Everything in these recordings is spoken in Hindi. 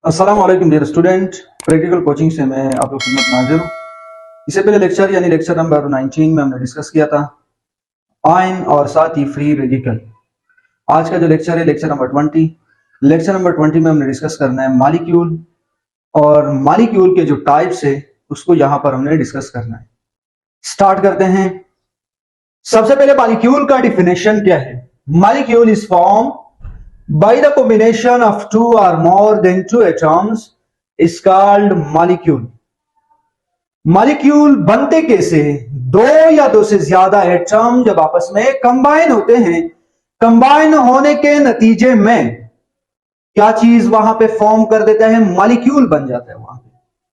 अस्सलाम वालेकुम डियर स्टूडेंट। प्रैक्टिकल कोचिंग से मैं आप लोग की खिदमत में हाजिर हूँ। इससे पहले लेक्चर यानी लेक्चर नंबर 19 में हमने डिस्कस किया था आयन और साथ ही फ्री रेडिकल। आज का जो लेक्चर है लेक्चर नंबर 20। लेक्चर नंबर 20 में हमने डिस्कस करना है मॉलिक्यूल और मॉलिक्यूल के जो टाइप्स है उसको यहाँ पर हमने डिस्कस करना है। स्टार्ट करते हैं। सबसे पहले मॉलिक्यूल का डिफिनेशन क्या है। Molecule is form by the combination of two or more than two atoms is called molecule। Molecule बनते कैसे? दो या दो से ज्यादा एटम जब आपस में कंबाइन होते हैं, कंबाइन होने के नतीजे में क्या चीज वहां पे फॉर्म कर देता है? मॉलिक्यूल बन जाता है। वहां पे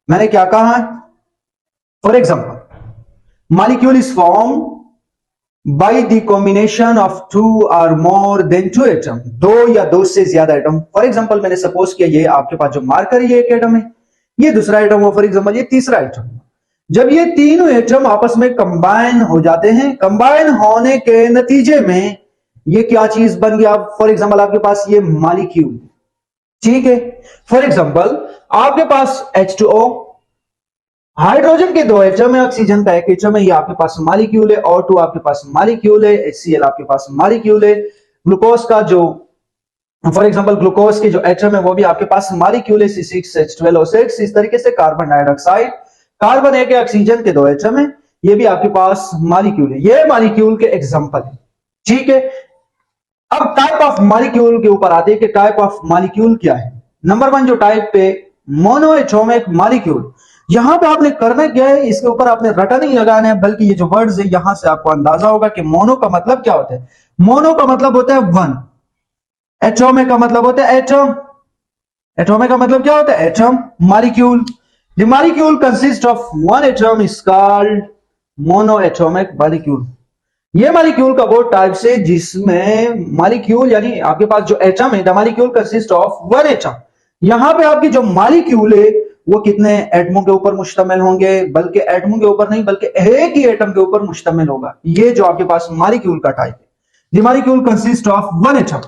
मैंने क्या कहा? For example molecule is form by the combination of two or more than two atom, दो या दो से ज्यादा एटम। फॉर एग्जांपल मैंने सपोज किया ये आपके पास जो मार्कर ये एक एटम है, ये दूसरा एटम हो, फॉर एग्जांपल ये तीसरा एटम। जब ये तीनों एटम आपस में कंबाइन हो जाते हैं, कंबाइन होने के नतीजे में ये क्या चीज बन गया? फॉर एग्जांपल आपके पास ये मॉलिक्यूल, ठीक है। फॉर एग्जांपल आपके पास H2O, हाइड्रोजन के दो एटम है, ऑक्सीजन का एक एटम है, ये आपके पास मॉलिक्यूल है। O2 आपके पास मॉलिक्यूल है, HCl आपके पास मॉलिक्यूल है। ग्लूकोज का जो फॉर एग्जांपल ग्लूकोज के जो एटम है वो भी आपके पास मॉलिक्यूल है, C6H12O6। इस तरीके से कार्बन डाइऑक्साइड, कार्बन एक ऑक्सीजन के दो एटम है, ये भी आपके पास मॉलिक्यूल है। ये मॉलिक्यूल के एग्जांपल है, ठीक है। अब टाइप ऑफ मॉलिक्यूल के ऊपर आते हैं कि टाइप ऑफ मॉलिक्यूल क्या है। नंबर 1 जो टाइप पे मोनोएटॉमिक मॉलिक्यूल। यहां पे आपने करना क्या है, इसके ऊपर आपने रटा नहीं लगाना है, बल्कि ये जो वर्ड्स है यहां से आपको अंदाजा होगा कि मोनो का मतलब क्या होता है। मोनो का मतलब होता है वन, एटॉमिक का मतलब होता है एटम, एटॉमिक का मतलब क्या होता है? Atom. Molecule, the molecule consist of one atom is called monoatomic molecule. ये मॉलिक्यूल का वो टाइप से जिसमें मॉलिक्यूल यानी आपके पास जो एटम है, the molecule consist of one atom. यहां पे आपकी जो मॉलिक्यूल है वो कितने एटमों के ऊपर मुश्तमिल होंगे? बल्कि एटमों के ऊपर नहीं, बल्कि एक ही एटम के ऊपर मुश्तमिल होगा। ये जो आपके पास मॉलिक्यूल का टाइप है, the molecule consist of one atom.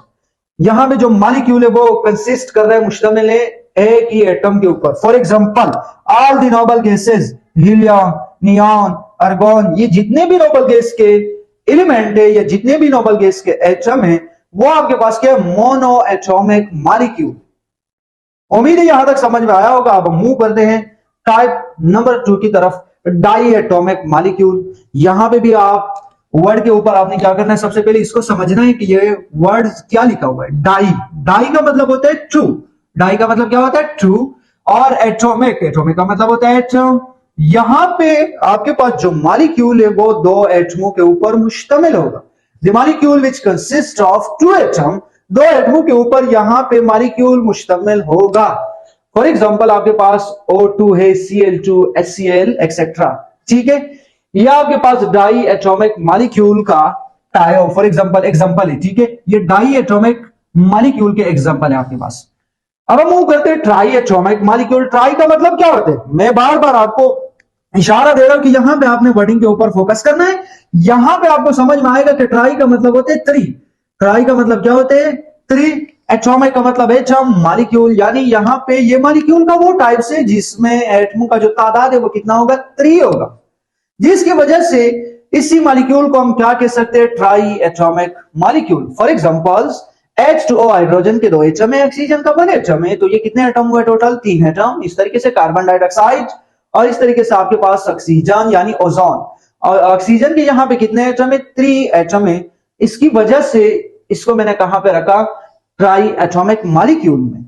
यहां पे जो मॉलिक्यूल है वो कंसिस्ट कर रहा है, मुश्तमिल है एक ही एटम के ऊपर। For example all the noble gases, helium, neon, argon, ये जितने भी नोबल गैस के एलिमेंट है या जितने भी नोबल गैस के एटम है वो आपके पास क्या है? Mono atomic molecule. उम्मीद है यहां तक समझ में आया होगा। अब मूव करते हैं टाइप नंबर 2 की तरफ, डाई एटॉमिक मॉलिक्यूल। यहां पे भी आप वर्ड के ऊपर आपने क्या करना है, सबसे पहले इसको समझना है कि ये वर्ड क्या लिखा हुआ है। डाई, डाई का मतलब होता है टू, डाई का मतलब क्या होता है? टू। और एटॉमिक, एटॉमिक का मतलब होता है एटम। यहां पे आपके पास जो मॉलिक्यूल है वो दो एटमों के ऊपर मुश्तमिल होगा। The molecule which consist of two atom, दो एटमों के ऊपर यहां पे मॉलिक्यूल मुश्तमिल होगा। फॉर एग्जांपल आपके पास O2 है, Cl2, HCl एक्सेट्रा, ठीक है। यह आपके पास डाई एटॉमिक मॉलिक्यूल का टाइप फॉर एग्जांपल है, ठीक है। ये डाई एटॉमिक मॉलिक्यूल के एग्जांपल है आपके पास। अब हम मूव करते हैं ट्राई एटॉमिक मॉलिक्यूल। ट्राई का मतलब क्या होता है? मैं बार बार आपको इशारा दे रहा हूं कि यहां पे आपने वर्डिंग के ऊपर फोकस करना है। यहां पे आपको समझ में आएगा कि ट्राई का मतलब होते हैं थ्री। ट्राई का मतलब क्या होते हैं? थ्री। एटॉमिक का मतलब एटम, मॉलिक्यूल, यानी यहां पे ये मॉलिक्यूल का वो टाइप से जिसमें एटमों का जो तादाद है वो कितना होगा? 3 होगा। जिसकी वजह से इसी मॉलिक्यूल को हम क्या कह सकते हैं? Try atomic molecule. For example H2O hydrogen के दो एटम है, ऑक्सीजन का वन एटम है, तो ये कितने एटम हुए टोटल? 3 एटम। इस तरीके से कार्बन डाइऑक्साइड और इस तरीके से आपके पास ऑक्सीजन यानी ओजोन, और ऑक्सीजन के यहां पे कितने एटम है? 3 एटम है। इसकी वजह से इसको मैंने कहां पे रखा? ट्राई एटॉमिक मॉलिक्यूल में।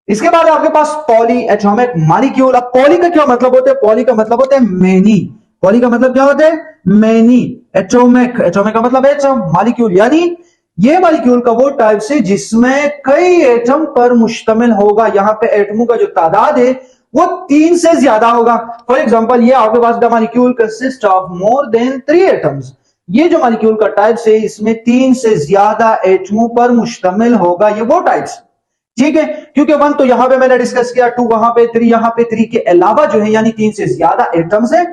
इसके बाद आपके पास पॉली एटॉमिक मॉलिक्यूल। अब पॉली का क्या मतलब होता है? पॉली का मतलब होता है मेनी। पॉली का मतलब क्या होता है? मेनी। एटॉमिक, एटॉमिक का मतलब एटम, मॉलिक्यूल यानी ये मॉलिक्यूल का वो टाइप से जिसमें कई एटम पर मुश्तमिल होगा। यहां पे एटमों का जो तादाद है वो 3 से ज्यादा होगा। फॉर एग्जांपल ये आपके पास the molecule consist of more than 3 atoms. ये जो मॉलिक्यूल का टाइप है इसमें 3 से ज्यादा एटमों पर मुश्तमिल होगा। ये वो टाइप्स, ठीक है। क्योंकि 1 तो यहां पे मैंने डिस्कस किया, 2 वहां पे, 3 यहां पे, 3 के अलावा जो है यानी 3 से ज्यादा एटम्स है,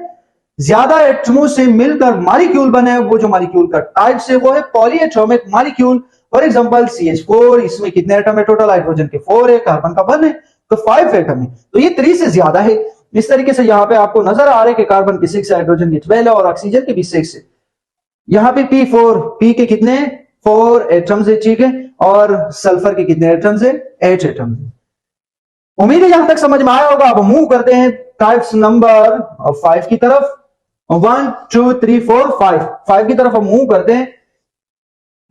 ज्यादा एटमों से मिलकर मॉलिक्यूल बने। वो जो मॉलिक्यूल का टाइप है वो है polyatomic molecule. For example CH4, इसमें कितने एटम है टोटल? हाइड्रोजन के 4 है, कार्बन का 1 है, तो 5 एटम है, तो ये 3 से ज्यादा है। इस तरीके से यहाँ पे आपको नजर आ रहा है कि कार्बन की 6 है, हाइड्रोजन की 12 है और ऑक्सीजन की भी 6 है। यहाँ पे P4, P के कितने 4 एटम्स है, ठीक है, और सल्फर के कितने एटम्स है 8 एटम्स है। उम्मीद है यहां तक समझ में आया होगा। अब मूव करते हैं टाइप्स नंबर 5 की तरफ। 1 2 3 4 5 की तरफ हम मूव करते हैं।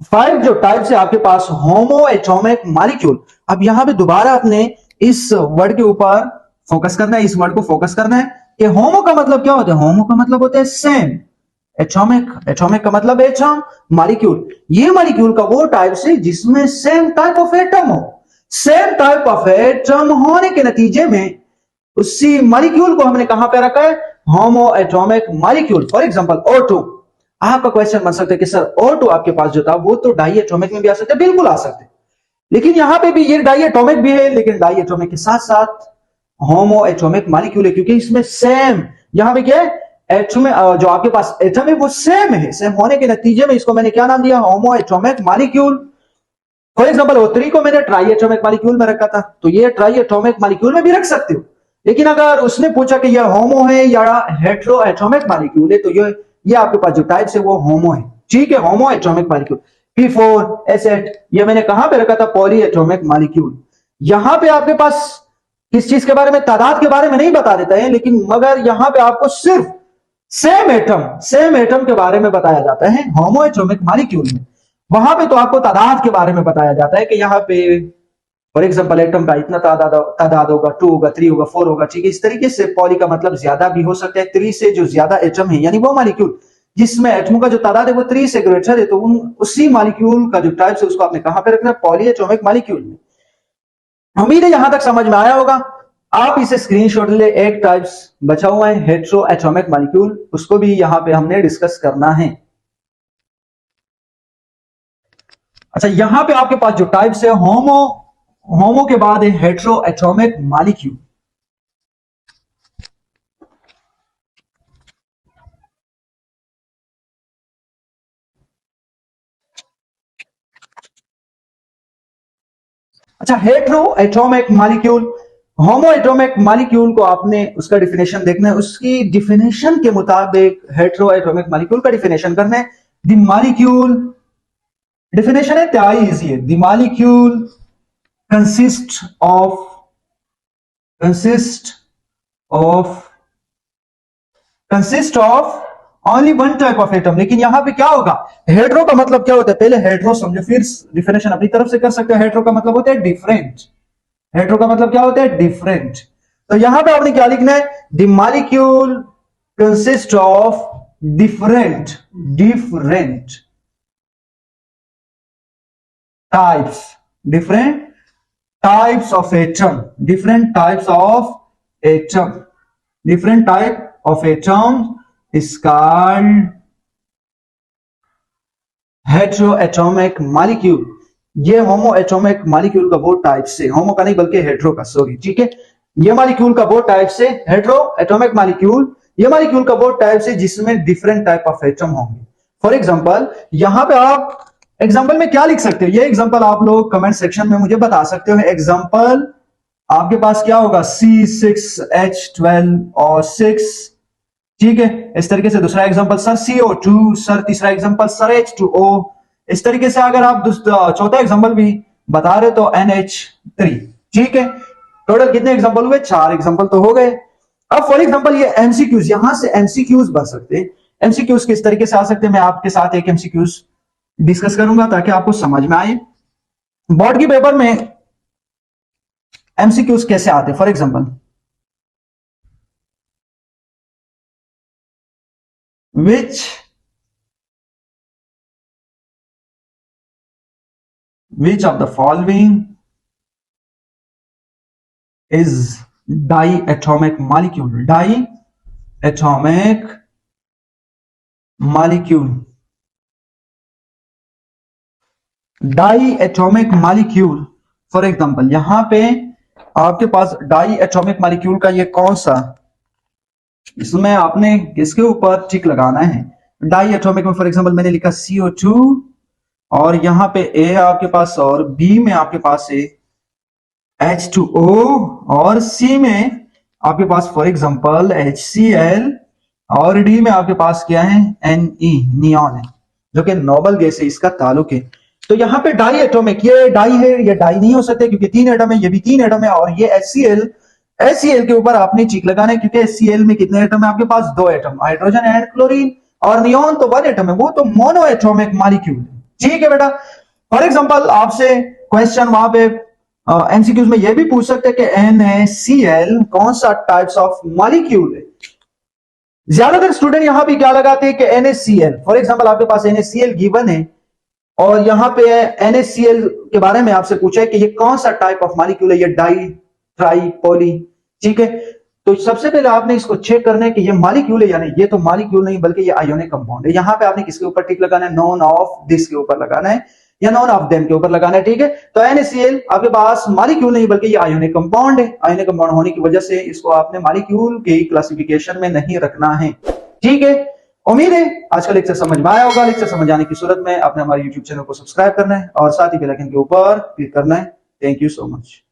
5 जो टाइप्स है आपके पास होमो एटॉमिक मॉलिक्यूल। अब यहां पे दोबारा अपने इस वर्ड के ऊपर फोकस करना है, इस वर्ड को फोकस करना है कि होमो का मतलब क्या होता है। होमो का मतलब होता है सेम, एटॉमिक, एटॉमिक का मतलब एटम, मॉलिक्यूल, ये मॉलिक्यूल का वो टाइप है जिसमें सेम टाइप ऑफ एटम हो। सेम टाइप ऑफ एटम होने के नतीजे में उसी मॉलिक्यूल को हमने कहां पे रखा है, होमो atomic molecule. For example O2। आपका क्वेश्चन बन सकता है कि सर O2 आपके पास जो था वो तो डाई एटॉमिक में भी आ सकते हैं, बिल्कुल आ सकते हैं, लेकिन यहां पे भी ये डाई एटॉमिक भी है, लेकिन डाई एटॉमिक के साथ साथ होमो एटॉमिक मॉलिक्यूल है, क्योंकि इसमें सेम, यहां पे क्या है, एटम जो आपके पास एटम है वो सेम है। सेम होने के नतीजे में इसको मैंने क्या नाम दिया, होमो atomic molecule. For example O3 को मैंने ट्राई एटॉमिक मॉलिक्यूल में रखा था, तो ये ट्राई एटॉमिक मॉलिक्यूल में भी रख सकते हो, लेकिन अगर उसने पूछा कि यह होमो है या हेट्रो एटॉमिक मॉलिक्यूल है, तो ये आपके पास जो टाइप है वो होमो है, ठीक है, होमो एटॉमिक मॉलिक्यूल। P4 S8 ये मैंने कहां पे रखा था, पॉली एटॉमिक मॉलिक्यूल। यहां पे आपके पास किस चीज के बारे में, तादाद के बारे में नहीं बता देता है, लेकिन मगर यहां पे आपको सिर्फ सेम एटम के बारे में बताया जाता है होमो एटॉमिक मॉलिक्यूल में। वहां पे तो आपको तादाद के बारे में बताया जाता है कि यहाँ पे फॉर एग्जांपल एटम का इतना तादाद होगा, 2 होगा, 3 होगा, 4 होगा, ठीक है। इस तरीके से पॉली का मतलब ज्यादा भी हो सकता है, 3 से जो ज्यादा एटम है, यानी वो मॉलिक्यूल जिसमें एटमों का जो तादाद है वो 3 से ग्रेटर है, तो उसी मॉलिक्यूल का जो टाइप है उसको आपने कहां पे रखना है, पॉली एटॉमिक मॉलिक्यूल में। उम्मीद है यहां तक समझ में आया होगा। आप इसे स्क्रीनशॉट ले, एक टाइप्स बचा हुआ है हेट्रो एटॉमिक मॉलिक्यूल, उसको भी यहां पे हमने डिस्कस करना है। अच्छा, यहां पे आपके पास जो टाइप्स है होमो के बाद है हेट्रो एटॉमिक मॉलिक्यूल। अच्छा, हेट्रो एटॉमिक मॉलिक्यूल, होमो एटॉमिक मॉलिक्यूल को आपने उसका डिफिनेशन देखना है, उसकी डिफिनेशन के मुताबिक हेट्रो एटॉमिक मॉलिक्यूल का डिफिनेशन करना है। द मॉलिक्यूल, डिफिनेशन है क्या इजी है, the molecule consist of only one type of atom. लेकिन यहां पे क्या होगा, हेट्रो का मतलब क्या होता है, पहले हेट्रो समझो फिर डिफिनेशन अपनी तरफ से कर सकते हो। हेट्रो का मतलब होता है डिफरेंट, हेट्रो का मतलब क्या होता है, डिफरेंट। तो यहां पे आपने क्या लिखना है, the molecule consist of different types, different types of atom, different types of atom, different type of atom is called heteroatomic molecule। ये होमो एटॉमिक मॉलिक्यूल का वो टाइप से, होमो का नहीं बल्कि हेट्रो का, सॉरी, ठीक है, ये मॉलिक्यूल का वो टाइप से हेट्रो एटॉमिक मॉलिक्यूल, ये मॉलिक्यूल का वो टाइप से जिसमें डिफरेंट टाइप ऑफ एटम होंगे। फॉर एग्जांपल यहां पे आप एग्जांपल में क्या लिख सकते हो, ये एग्जांपल आप लोग कमेंट सेक्शन में मुझे बता सकते हो। एग्जांपल आपके पास क्या होगा, C6H12 और 6, ठीक है। इस तरीके से दूसरा एग्जांपल सर CO2, सर तीसरा एग्जांपल सर H2O। इस तरीके से अगर आप चौथा एग्जांपल भी बता रहे तो NH3, ठीक है। टोटल कितने एग्जांपल हुए, 4 एग्जांपल तो हो गए। अब फॉर एग्जांपल ये MCQs, यहां से MCQs बन सकते हैं। MCQs किस तरीके से आ सकते हैं, मैं आपके साथ एक MCQs डिस्कस करूंगा ताकि आपको समझ में आए बोर्ड के पेपर में MCQs कैसे आते हैं। For example which of the following is diatomic molecule, diatomic molecule, diatomic molecule. For example यहां पे आपके पास डाइएटॉमिक मॉलिक्यूल का ये कौन सा, इसमें आपने किसके ऊपर टिक लगाना है, डाइएटॉमिक में फॉर एग्जांपल मैंने लिखा CO2 और यहां पे A आपके पास और B में आपके पास है H2O, और C में आपके पास फॉर एग्जांपल HCl, और D में आपके पास क्या है, Ne, नियॉन है, जो कि नोबल गैस है, इसका ताल्लुक है। तो यहाँ पे डाई एटॉमिक, ये डाई है, ये डाई नहीं हो सकते क्योंकि 3 एटम है, ये भी 3 एटम है, और ये HCl के ऊपर आपने चीक लगाना है क्योंकि HCl में कितने एटम है आपके पास, 2 एटम, हाइड्रोजन एंड क्लोरीन, और नियॉन तो 1 एटम है, वो तो मोनो एटॉमिक मॉलिक्यूल है। ठीक है बेटा। फॉर एग्जांपल आपसे क्वेश्चन वहां पे एमसीक्यूज में ये भी पूछ सकते हैं कि NaCl कौन सा टाइप्स ऑफ मॉलिक्यूल है। ज्यादातर स्टूडेंट यहां भी क्या लगाते हैं कि NaCl, फॉर एग्जांपल आपके पास NaCl गिवन है और यहां पे NaCl के बारे में आपसे पूछा है कि ये कौन सा टाइप ऑफ मॉलिक्यूल है, ये डाई, ट्राई, पॉली। ठीक है, तो सबसे पहले आपने इसको चेक करना है कि ये मॉलिक्यूल है या नहीं। ये तो मॉलिक्यूल नहीं बल्कि ये आयोनिक कंपाउंड है। यहां पे आपने किसके ऊपर टिक लगाना है, नॉन ऑफ दिस के ऊपर लगाना है या नॉन ऑफ देम के ऊपर लगाना है। ठीक है, तो NaCl आपके पास मॉलिक्यूल नहीं बल्कि ये आयोनिक कंपाउंड है। आयोनिक कंपाउंड होने की वजह से इसको आपने मॉलिक्यूल की क्लासिफिकेशन में नहीं रखना है। ठीक है, उम्मीद है आज का लेक्चर समझ में आया होगा। लेक्चर समझ आने की सूरत में आपने हमारे YouTube चैनल को सब्सक्राइब करना है और साथ ही बेल आइकन के ऊपर क्लिक करना है। Thank you so much.